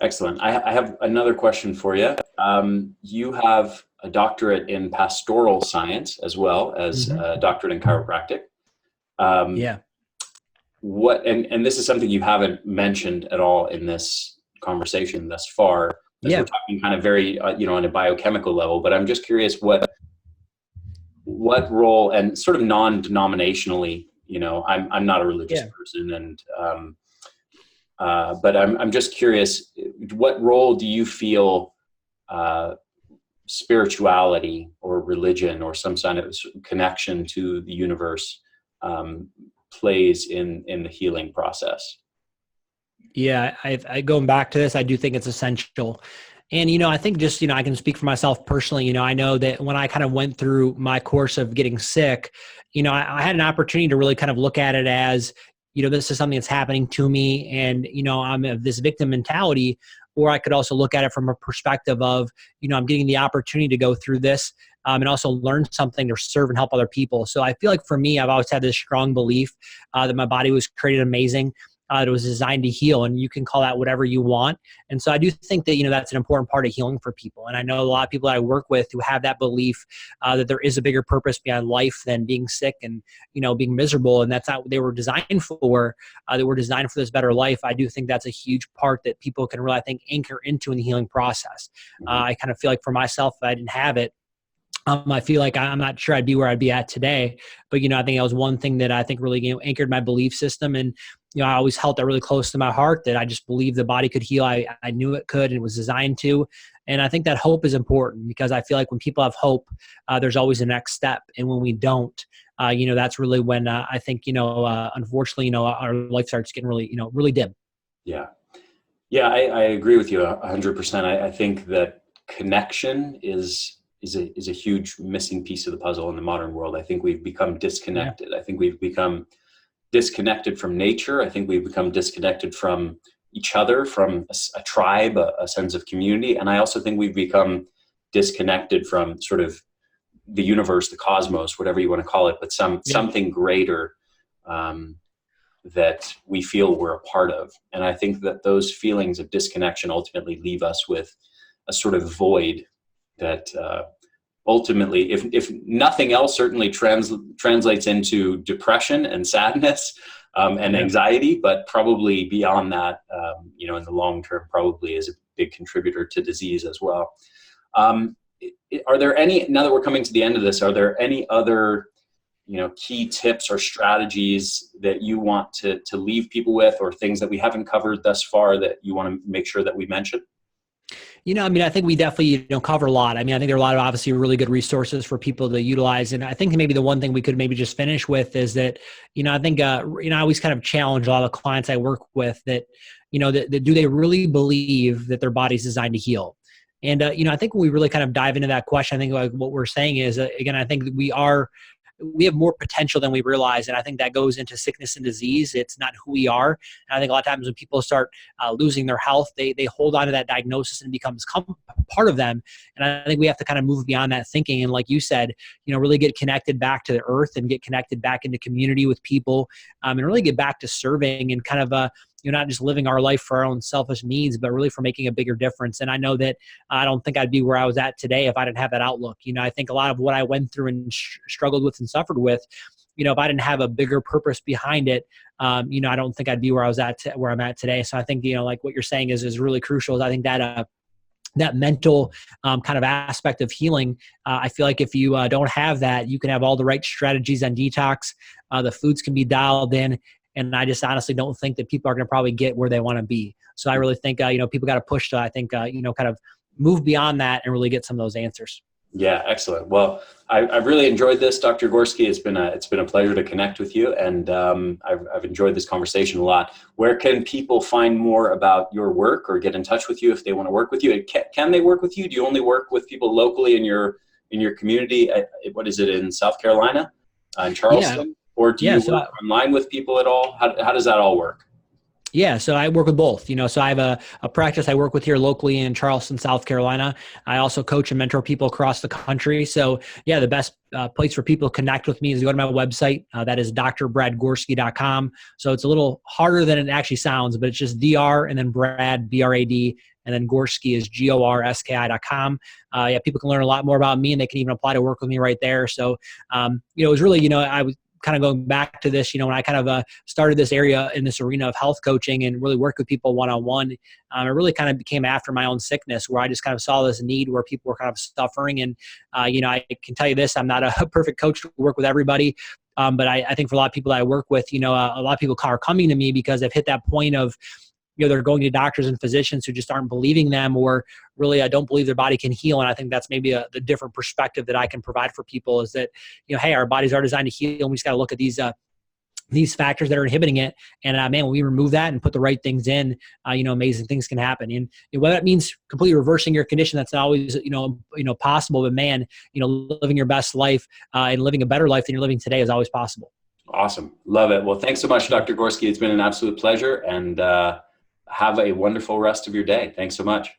Excellent. I have another question for you. You have a doctorate in pastoral science as well as a doctorate in chiropractic. Yeah. And this is something you haven't mentioned at all in this conversation thus far, as we're talking kind of very, on a biochemical level, but I'm just curious what role, and sort of non-denominationally, I'm not a religious person, and but I'm just curious, what role do you feel spirituality or religion or some kind of connection to the universe plays in the healing process? Yeah, I going back to this, I do think it's essential. And, I think just, I can speak for myself personally. I know that when I kind of went through my course of getting sick, I had an opportunity to really kind of look at it as, this is something that's happening to me, and, I'm of this victim mentality. Or I could also look at it from a perspective of, I'm getting the opportunity to go through this and also learn something to serve and help other people. So I feel like for me, I've always had this strong belief that my body was created amazing. It was designed to heal, and you can call that whatever you want. And so I do think that, that's an important part of healing for people. And I know a lot of people that I work with who have that belief that there is a bigger purpose beyond life than being sick and, being miserable. And that's not what they were designed for. They were designed for this better life. I do think that's a huge part that people can really, I think, anchor into in the healing process. I kind of feel like for myself, if I didn't have it, I feel like I'm not sure I'd be where I'd be at today, but, I think that was one thing that I think really, anchored my belief system. And, I always held that really close to my heart, that I just believed the body could heal. I knew it could, and it was designed to. And I think that hope is important, because I feel like when people have hope, there's always a next step. And when we don't, that's really when I think, unfortunately, our life starts getting really, really dim. Yeah. Yeah. I agree with you 100%. I think that connection is a huge missing piece of the puzzle in the modern world. I think we've become disconnected. I think we've become disconnected from nature. I think we've become disconnected from each other, from a tribe, a sense of community. And I also think we've become disconnected from sort of the universe, the cosmos, whatever you want to call it, but something greater that we feel we're a part of. And I think that those feelings of disconnection ultimately leave us with a sort of void that ultimately, if nothing else, certainly translates into depression and sadness and anxiety, but probably beyond that, in the long term, probably is a big contributor to disease as well. Are there any, now that we're coming to the end of this, are there any other, key tips or strategies that you want to leave people with, or things that we haven't covered thus far that you want to make sure that we mention? I think we definitely, cover a lot. I think there are a lot of obviously really good resources for people to utilize. And I think maybe the one thing we could maybe just finish with is that, I think, I always kind of challenge a lot of the clients I work with that, that do they really believe that their body's designed to heal? And, I think when we really kind of dive into that question, I think like what we're saying is, again, I think that we have more potential than we realize. And I think that goes into sickness and disease. It's not who we are. And I think a lot of times when people start losing their health, they hold on to that diagnosis and it becomes part of them. And I think we have to kind of move beyond that thinking. And like you said, really get connected back to the earth and get connected back into community with people and really get back to serving and kind of, not just living our life for our own selfish needs, but really for making a bigger difference. And I know that I don't think I'd be where I was at today if I didn't have that outlook. I think a lot of what I went through and struggled with and suffered with, if I didn't have a bigger purpose behind it, I don't think I'd be where I'm at today. So I think, like what you're saying is really crucial. I think that mental kind of aspect of healing. I feel like if you don't have that, you can have all the right strategies on detox. The foods can be dialed in. And I just honestly don't think that people are going to probably get where they want to be. So I really think, people got to push to, I think, kind of move beyond that and really get some of those answers. Yeah, excellent. Well, I've really enjoyed this, Dr. Gorski. It's been a pleasure to connect with you, and I've enjoyed this conversation a lot. Where can people find more about your work or get in touch with you if they want to work with you? Can they work with you? Do you only work with people locally in your community? What is it, in South Carolina, in Charleston, or do you work online with people at all? How does that all work? Yeah, so I work with both, so I have a practice I work with here locally in Charleston, South Carolina. I also coach and mentor people across the country. So yeah, the best place for people to connect with me is to go to my website. That is drbradgorski.com. So it's a little harder than it actually sounds, but it's just DR and then Brad, B-R-A-D, and then Gorski is GORSKI.com. Yeah, people can learn a lot more about me, and they can even apply to work with me right there. So, it was really, I was kind of going back to this, when I kind of started this area in this arena of health coaching and really work with people one-on-one, it really kind of became after my own sickness, where I just kind of saw this need where people were kind of suffering. And, I can tell you this, I'm not a perfect coach to work with everybody. But I think for a lot of people that I work with, a lot of people are coming to me because they've hit that point of, they're going to doctors and physicians who just aren't believing them, or really I don't believe their body can heal. And I think that's maybe the different perspective that I can provide for people is that, hey, our bodies are designed to heal, and we just got to look at these factors that are inhibiting it. And man, when we remove that and put the right things in, amazing things can happen. And whether that means completely reversing your condition, that's not always, possible. But man, living your best life and living a better life than you're living today is always possible. Awesome. Love it. Well, thanks so much, Dr. Gorski. It's been an absolute pleasure, and have a wonderful rest of your day. Thanks so much.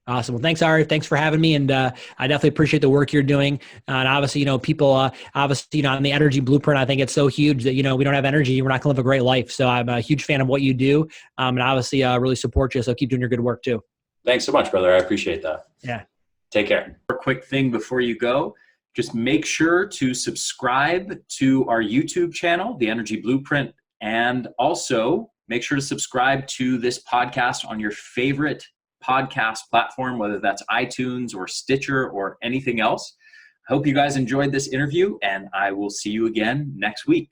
Awesome. Well, thanks, Ari. Thanks for having me. And I definitely appreciate the work you're doing. And obviously, people, on the energy blueprint, I think it's so huge that, we don't have energy, we're not going to live a great life. So I'm a huge fan of what you do. And obviously really support you. So keep doing your good work too. Thanks so much, brother. I appreciate that. Yeah. Take care. A quick thing before you go, just make sure to subscribe to our YouTube channel, The Energy Blueprint, and also make sure to subscribe to this podcast on your favorite podcast platform, whether that's iTunes or Stitcher or anything else. I hope you guys enjoyed this interview, and I will see you again next week.